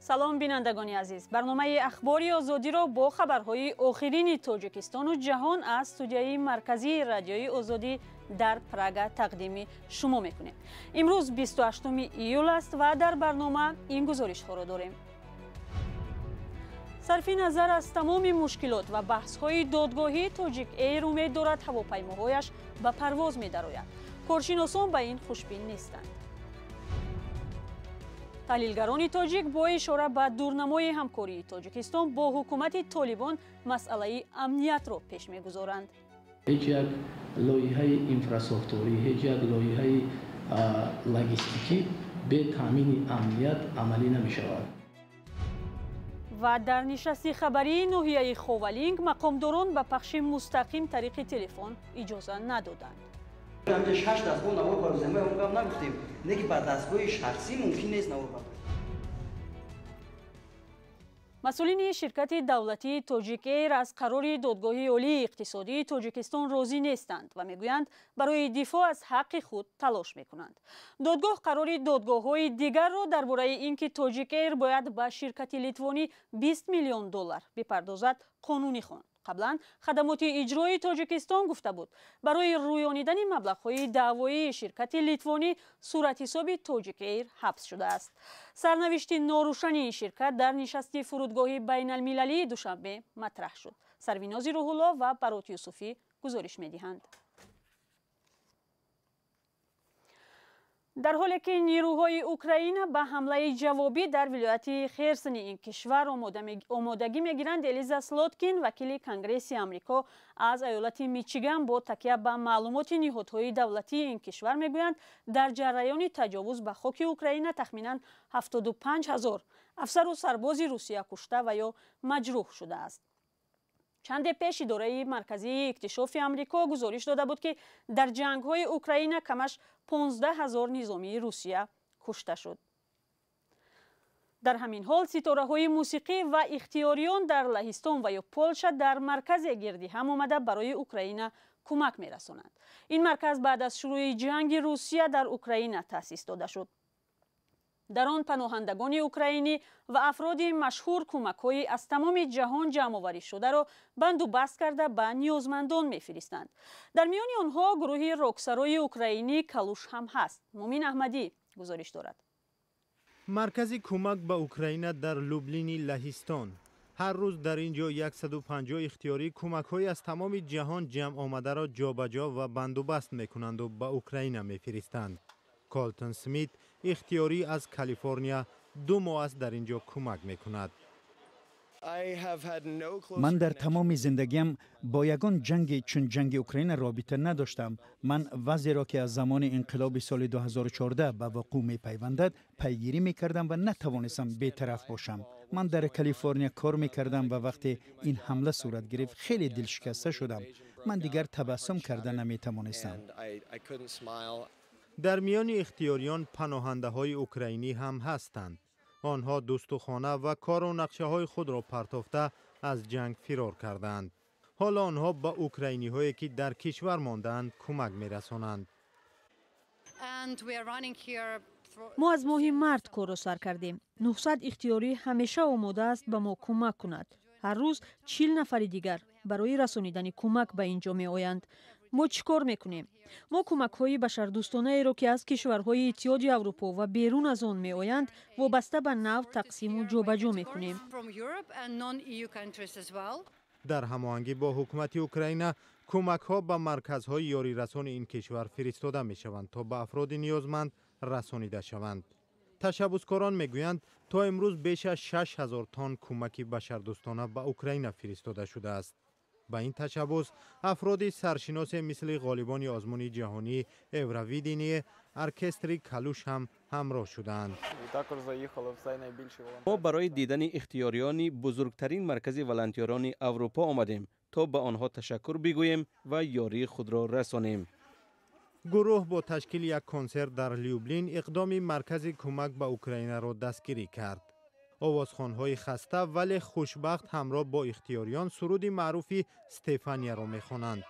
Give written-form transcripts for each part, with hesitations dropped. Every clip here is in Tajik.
салом бинандагони азиз, барномаи ахбори озодиро бо хабарҳои охирини тоҷикистону ҷаҳон аз студияи марказии радиои озодӣ дар Прага тақдими шумо мекунем. имрӯз 28 июл аст ва дар барнома ин гузоришҳоро дорем. сарфи назар аз тамоми мушкилот ва баҳсҳои додгоҳӣ Тоҷик Эйр умед дорад ҳавопаймоҳояш ба парвоз медарояд. коршиносон ба ин хушбин нестанд. таҳлилгарони тоҷик бо ишора ба дурнамои ҳамкории Тоҷикистон бо ҳукумати Толибон масъалаи амниятро пеш мегузоранд. ҳеҷ як лоиҳаи инфраструктурӣ, ҳеҷ як лоиҳаи логистикӣ бе таъмини амният амалӣ намешавад. ва дар нишасти хабарии ноҳияи Ховалинг мақомдорон ба пахши мустақим тариқи телефон иҷоза надоданд. ҳамҷа 6 дастгоҳ наво барозем ва он нагуфтем, неки ба дастгоҳи шахсӣ мумкин нест наво барозем. масъулини ширкати давлатии Тоҷик Эйр аз қарори додгоҳи олии иқтисодии Тоҷикистон розӣ нестанд ва мегӯянд барои дифоъ аз ҳаққи худ талош мекунанд. додгоҳ қарори додгоҳҳои дигарро дар бораи ин ки Тоҷик Эйр бояд ба ширкати литвонӣ $20 миллион бипардозад қонунӣ хонд. қаблан хадамоти иҷрои Тоҷикистон гуфта буд барои рӯёнидани маблағҳои даъвоии ширкати литвонӣ суратҳисоби Тоҷик Эйр ҳабс шудааст. сарнавишти норӯшани ин ширкат дар нишасти фурудгоҳи байналмилалии душанбе матраҳ шуд. Сарвинози Рӯҳулло ва Барот Юсуфӣ гузориш медиҳанд. дар ҳоле ки нирӯҳои Украина ба ҳамлаи ҷавобӣ дар вилояти Херсони ин кишвар омодагӣ мегиранд, Элиза Слоткин, вакили Конгресси Амрико аз аёлати Мичиган бо такя ба маълумоти ниҳодҳои давлатии ин кишвар мегӯянд, дар ҷараёни таҷовуз ба хоки Украина тахминан 75,000 афсару сарбози Русия кушта ва ё маҷрӯҳ шудааст. чанде пеш идораи марказии иктишофи Амрико гузориш дода буд ки дар ҷангҳои Украина камаш 15,000 низомии Русия кушта шуд. дар ҳамин ҳол ситораҳои мусиқӣ ва ихтиёриён дар Лаҳистон ва ё Полша дар марказе гирди ҳам омада барои Украина кӯмак мерасонанд. ин марказ баъд аз шурӯи ҷанги Русия дар Украина таъсис дода шуд. дар он паноҳандагони украинӣ ва афроди машҳур кӯмакҳои аз тамоми ҷаҳон ҷамъоваришударо банду баст карда ба ниёзмандон мефиристанд. дар миёни онҳо гурӯҳи роксарои украинӣ «Калуш» ҳам ҳаст. Мумин Аҳмадӣ гузориш дорад. маркази кӯмак ба Украина дар Люблини, Лаҳистон. ҳар рӯз дар ин ҷо 150 ихтиёрӣ кӯмакҳои аз тамоми ҷаҳон ҷамъомадаро ҷобаҷо ва бандубаст мекунанду ба Украина мефиристанд. Колтон Смит ихтиёрӣ аз Калифорния 2 моҳ аст дар ин ҷо кӯмак мекунад. ман дар тамоми зиндагиам бо ягон ҷанге чун ҷанги Украина робита надоштам. ман вазъеро ки аз замони инқилоби соли 2014 ба вуқӯъ мепайвандад пайгирӣ мекардам ва натавонистам бетараф бошам. ман дар Калифорния кор мекардам ва вақте ин ҳамла сурат гирифт хеле дилшикаста шудам. ман дигар табассум карда наметавонистам. дар миёни ихтиёриён паноҳандаҳои украинӣ ҳам ҳастанд. онҳо дӯстухона ва кору нақшаҳои худро партофта аз ҷанг фирор карданд. ҳоло онҳо ба украиниҳое ки дар кишвар мондаанд кӯмак мерасонанд. мо аз моҳи март корро сар кардем. 900 ихтиёрӣ ҳамеша омода аст ба мо кӯмак кунад. ҳар рӯз 40 нафари дигар барои расонидани кӯмак ба ин ҷо меоянд. мо чӣ кор мекунем? мо кӯмакҳои башардӯстонаеро ки аз кишварҳои Иттиҳоди Аврупо ва берун аз он меоянд вобаста ба нав тақсиму ҷобаҷо мекунем. дар ҳамоҳангӣ бо ҳукумати Украина кӯмакҳо ба марказҳои ёрирасони ин кишвар фиристода мешаванд то ба афроди ниёзманд расонида шаванд. ташаббускорон мегӯянд то имрӯз беш аз 6,000 тонн кӯмаки башардӯстона ба Украина фиристода шудааст. ба ин ташаббус афроди саршиносе мисли ғолибони озмуни ҷаҳонӣ Евровидение, оркестри Калуш ҳам ҳамроҳ шуданд. мо барои дидани ихтиёриёни бузургтарин маркази волонтёрони Аврупо омадем то ба онҳо ташаккур бигӯем ва ёрии худро расонем. гурӯҳ бо ташкили як консерт дар Люблин иқдоми маркази кӯмак ба Украинаро дастгирӣ кард. овозхонҳои хаста вале хушбахт ҳамроҳ бо ихтиёриён суруди маъруфи Стефанияро мехонанд.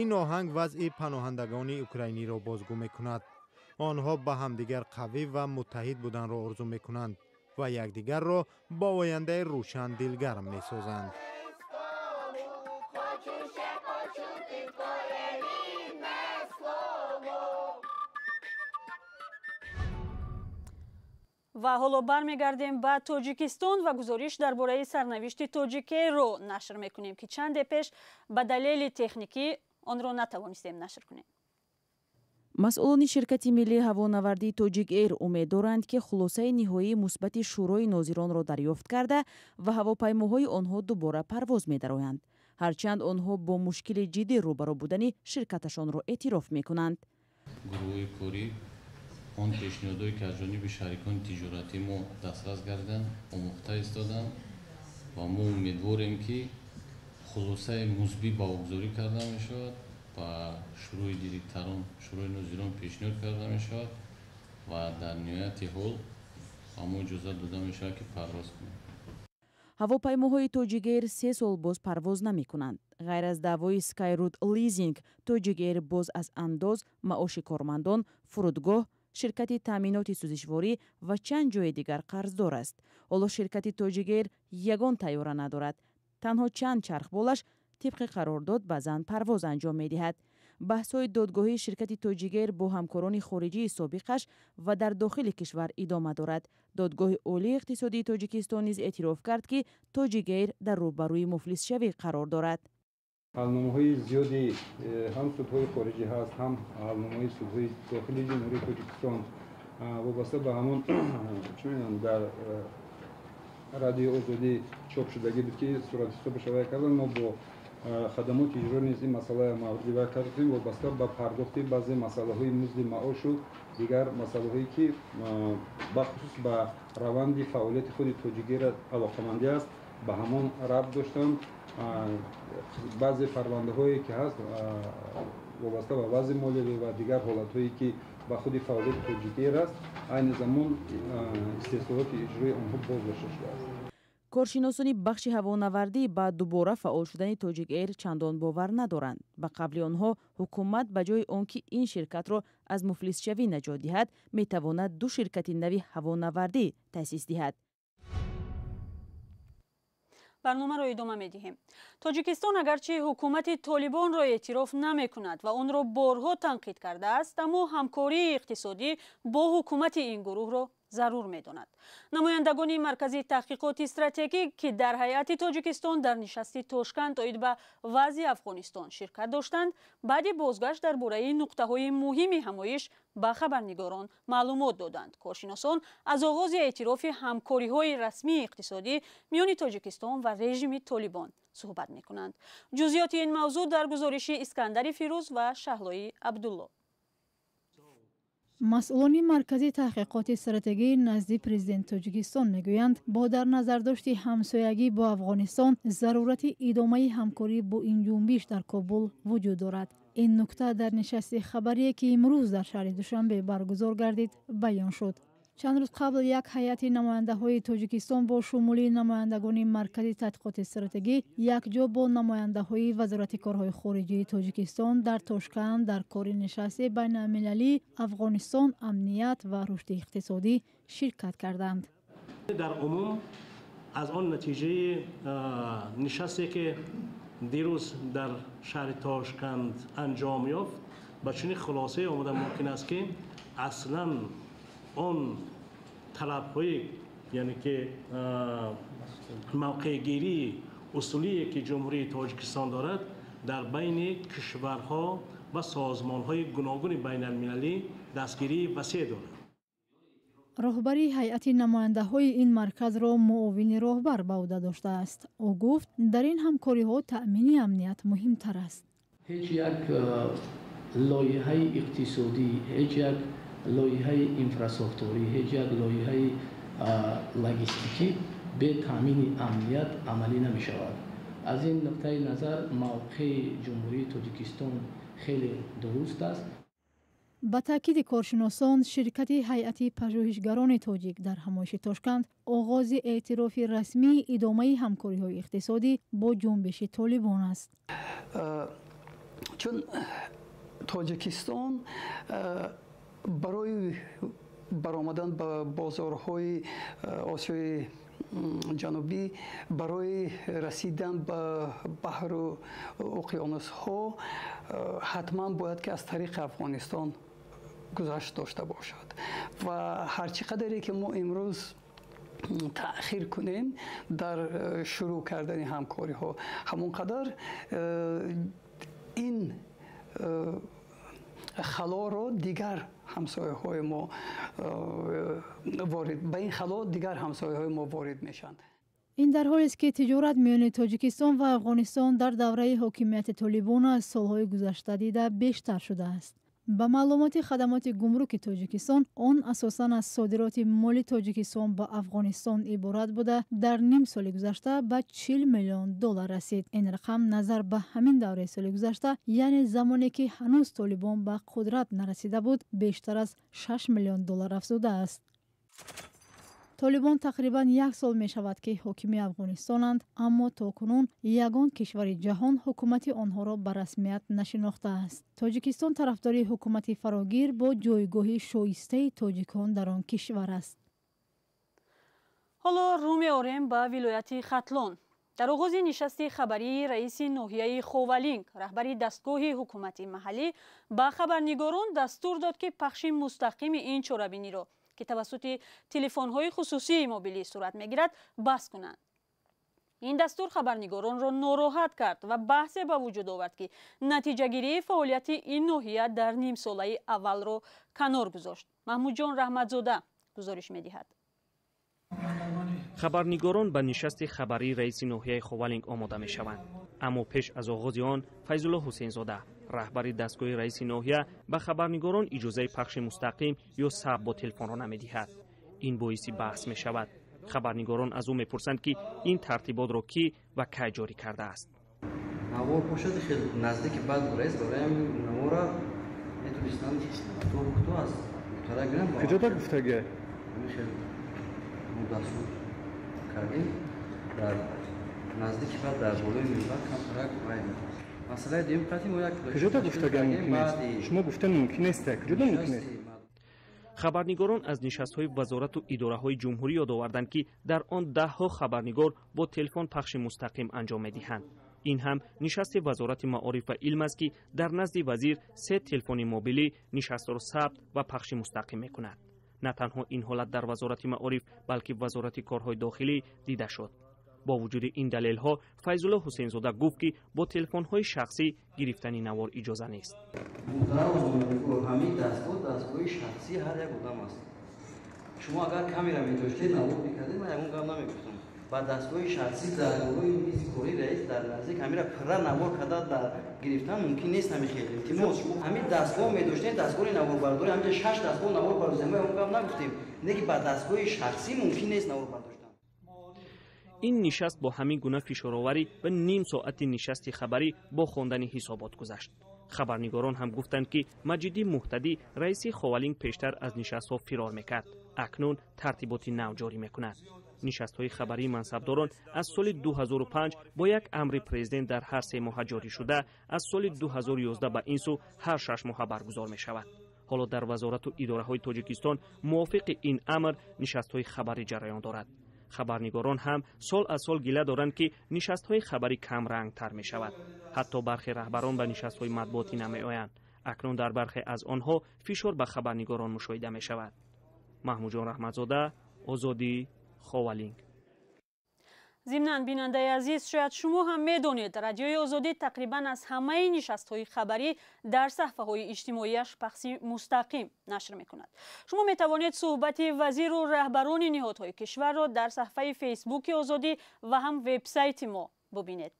ин оҳанг вазъи паноҳандагони украиниро бозгӯ мекунад. онҳо ба ҳамдигар қавӣ ва муттаҳид буданро орзу мекунанд. و یکدیگر را با آینده روشن دلگرم می‌سازند. و حالا برمیگردیم به تاجیکستان و گزارش درباره سرنوشت تاجیکی رو نشر میکنیم که چند پیش به دلیل تکنیکی آن را نتوانستیم نشر کنیم. مسئولان شرکت ملی هوانوردی تاجیک ایر امیدوارند که خلاصه نهایی مثبت شورای ناظران را دریافت کرده و هواپیماهای آنها دوباره پرواز می‌دارند. هرچند آنها با مشکل جدی روبرو بودن شرکتشان را اعتراف می‌کنند. گروه کوری آن پیشنهادهایی که از جانب شریکان تجارتی ما دسترس گردند آموخته ایستادند و ما امیدواریم که خلاصه مثبت برگزاری کرده می‌شود و شروع دیرکتران شروع ناظران پیشنهاد کرده می‌شود و در نهایت حال اما اجازه داده می‌شود که پرواز کنیم. هواپیماهای تاجیک ایر 3 سال باز پرواز نمی‌کنند. غیر از دعوای سکای رود لیزینگ، تاجیک ایر باز از انداز، معاش کارمندان، فرودگاه، شرکت تامینات سوزشواری و چند جای دیگر قرضدار است. حالا شرکت تاجیک ایر یگان طیاره ندارد. تنها چند چرخبالش طبق قرارداد بعضاً پرواز انجام می‌دهد. بحث‌های دادگاهی شرکت تاجیک ایر با همکاران خارجی سابقش و در داخل کشور ادامه دارد. دادگاه عالی اقتصادی تاجیکستان نیز اعتراف کرد که تاجیک ایر در روبروی مفلس شوی قرار دارد. حلنامه‌های زیادی هم سودهای خارجی هست هم حلنامه‌های سودهای داخلی جمهوری تاجیکستان وابسته به همون چون در رادیو آزادی چاپ شدگی بود که صورت حساب شایع کردن. ما با خدمات اجرا نیز این مسئله مواردی کردیم وابسته به پرداخت بعضی مسائل‌های مزد معاش و دیگر مسائل‌هایی که بخصوص به روند فعالیت خود تاجیک ایر علاقه‌مندی است به همان ربط داشتن. بعضی پرونده‌هایی که هست وابسته به وضع مالیاتی و دیگر حالت‌هایی که به خود فعالیت تاجیک ایر است عین زمان استحصالات اجرایی آنها بازداشته شده است. کارشناسان بخش هوانوردی با دوباره فعال شدن تاجیک ایر چندان باور ندارند. به قبل آنها حکومت به جای آنکه این شرکت را از مفلس شوی نجات دهد میتواند 2 شرکت نوی هوانوردی تأسیس دهد. برنامه را ادامه می‌دهیم. تاجیکستان اگرچه حکومت طالبان را اعتراف نمی‌کند و آن را بارها تنقید کرده است، اما همکاری اقتصادی با حکومت این گروه را ضرور می‌داند. نمایندگان مرکز تحقیقات استراتژیک که در هیئت تاجیکستان در نشست تاشکند تایید به وضع افغانستان شرکت داشتند، بعد بازگشت درباره نقطه‌های مهم همایش به خبرنگاران معلومات دادند. کارشناسان از آغاز اعتراف همکاری‌های رسمی اقتصادی میان تاجیکستان و رژیم طالبان صحبت می‌کنند. جزئیات این موضوع در گزارش اسکندر فیروز و شهلای عبدالله. مسئولان مرکز تحقیقات استراتژی نزد پرزیدنت تاجیکستان میگویند با در نظر داشت همسایگی با افغانستان ضرورت ادامه همکاری با این جنبش در کابل وجود دارد. این نکته در نشست خبری که امروز در شهر دوشنبه برگزار گردید بیان شد. چند روز قبل یک هیئت نماینده های تاجیکستان با شمول نمایندگان مرکز تحقیقات استراتژی یک جا با نماینده های وزارت کارهای خارجه تاجیکستان در تاشکند در کار نشست بین المللی افغانستان امنیت و رشد اقتصادی شرکت کردند. در عموم از آن نتیجه نشستی که دیروز در شهر تاشکند انجام یافت به چنین خلاصه آمده ممکن است که اصلاً آن طلب‌های یعنی که موقع گیری اصولی که جمهوری تاجیکستان دارد در بین کشورها و سازمان‌های گوناگون بین المللی دستگیری وسیع دارد. راهبری هیئت نماینده‌های این مرکز را معاون راهبر به عهده داشته است. او گفت در این همکاری‌ها تأمین امنیت مهمتر است. هیچ یک لایحه اقتصادی، هیچ یک لایحه اینفراستراکتوری، هیچ یک لایحه لوجستیکی به تامین امنیت عملی نمی شود. از این نقطه نظر موقع جمهوری تاجیکستان خیلی درست است. با تاکید کارشناسان شرکت هیئت پژوهشگران تاجیک در همایش تاشکند آغاز اعتراف رسمی ادامه همکاری‌های اقتصادی با جنبش طالبان است. چون تاجیکستان برای برآمدن به بازارهای آسیای جنوبی برای رسیدن به بحر و اقیانوس ها حتما باید که از طریق افغانستان گذشت داشته باشد و هر چقدری که ما امروز تأخیر کنیم در شروع کردن همکاری ها همونقدر این خلا را دیگر همسایه های ما وارد به این خلا دیگر همسایه های ما وارد میشن. این در حالی است که تجارت میان تاجیکستان و افغانستان در دوره حاکمیت طالبان از سالهای گذشته دیده بیشتر شده است. با معلومات خدمات گمرک تاجیکستان، آن اساساً از صادرات مالی تاجیکستان به افغانستان عبارت بوده در نیم سال گذشته به 40 میلیون دلار رسید. این رقم نظر به همین دوره سال گذشته، یعنی زمانی که هنوز طالبان به قدرت نرسیده بود، بیشتر از 6 میلیون دلار افزوده است. طالبان تقریباً 1 سال می شود که حاکم افغانستانند، اما تاکنون یگان کشور جهان حکومت آنها را به رسمیت نشناخته است. تاجیکستان طرفدار حکومت فراگیر با جایگاه شایسته تاجیکان در آن کشور است. حالا رو می‌آوریم به ولایت ختلون. در آغاز نشست خبری رئیس ناحیه خوالینگ، رهبر دستگاه حکومت محلی به خبرنگاران دستور داد که پخش مستقیم این چاره‌بینی را که توسط تلفن‌های خصوصی موبیلی صورت می‌گیرد بس کنند. این دستور خبرنگاران را ناراحت کرد و بحث به وجود آورد که نتیجه گیری فعالیت این ناحیه در نیم ساله اول را کنار گذاشت. محمود جان رحمتزاده گزارش می‌دهد. خبرنگاران به نشست خبری رئیس ناحیه خوالینگ آماده می‌شوند، اما پیش از آغاز آن فیض‌الله حسین زاده رهبر دستگاه رئیس ناحیه به خبرنگاران اجازه پخش مستقیم یا ثبت با تلفن را نمی‌دهد. این باعث بحث می‌شود. خبرنگاران از او می‌پرسند که این ترتیبات را کی و کی جاری کرده است. نوار پوشد خیلی نزدیک بعد رئیس برای نوارا میتونستن تو است. کجا تا گفتگه؟ خیلی مدرسون کردیم در نزدیک بعد در بالای منبر کم ترک باید. مسئله دیم قطعی ما یک کجا تا گفتگه ممکن است؟ شما گفتن ممکن است. کجا تا ممکن است؟ خبرنگاران از نشست‌های وزارت و اداره‌های جمهوری یاد آوردند که در آن ده‌ها خبرنگار با تلفن پخش مستقیم انجام می‌دهند. این هم نشست وزارت معارف و علم است که در نزد وزیر 3 تلفن موبیلی نشست را ثبت و پخش مستقیم می‌کند. نه تنها این حالت در وزارت معارف بلکه وزارت کارهای داخلی دیده شد. با وجود این دلیل‌ها فیض‌الله حسین زاده گفت که با تلفن‌های شخصی گرفتن نوار اجازه نیست. همین دستگاه شخصی هر یک آدم است. شما اگر کامیرا می‌داشتید نوار می‌کردید من اون کار نمی‌گفتم. با دستگاه شخصی در بالای میز کاری رئیس در نزدیک کامیرا پر نوار کرده در گرفتن ممکن نیست نمی‌خواد. التماس همین دستگاه می‌داشتید دستگاه نوار برداری همین 6 دستگاه نوار برداری ما اون کار نگفتیم. نه که با دستگاه شخصی ممکن نیست نوار برداشتن. این نشست با همین گونه فشارآوری و نیم ساعت نشست خبری با خواندن حسابات گذشت. خبرنگاران هم گفتند که مجیدی مهتدی رئیس خوالینگ پیشتر از نشست‌ها فرار میکرد. اکنون ترتیبات نو جاری میکند. نشست‌های خبری منصبداران از سال 2005 با یک امر پرزیدنت در هر 3 ماه جاری شده، از سال 2011 به این سو هر 6 ماه برگزار میشود. حالا در وزارت و اداره‌های تاجیکستان موافق این امر نشست‌های خبری جریان دارد. خبرنگاران هم سال از سال گله دارند که نشست‌های خبری کم رنگ‌تر می‌شود. حتی برخی رهبران به نشست‌های مطبوعاتی نمی‌آیند. اکنون در برخی از آنها فشار به خبرنگاران مشاهده می‌شود. محمود جان رحمتزاده، آزادی، خوالینگ. ضمناً بیننده عزیز، شاید شما هم میدونید رادیوی آزادی تقریباً از همه نشست‌های خبری در صفحه‌های اجتماعیش بخش مستقیم نشر می‌کند. شما می‌توانید صحبت وزیر و رهبران نهادهای کشور را در صفحه فیسبوک آزادی و هم وبسایت ما ببینید.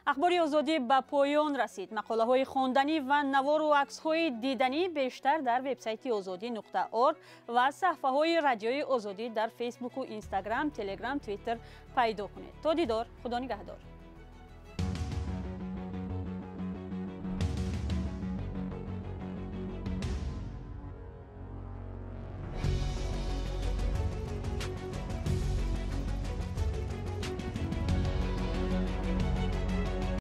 اخبار آزادی به پایان رسید. مقاله‌های خواندنی و نوار و عکس‌های دیدنی بیشتر در وبسایت azadi.org و صفحه‌های رادیوی آزادی در فیسبوک و اینستاگرام، تلگرام، توییتر پیدا کنید. تا دیدار، خدا نگهدار.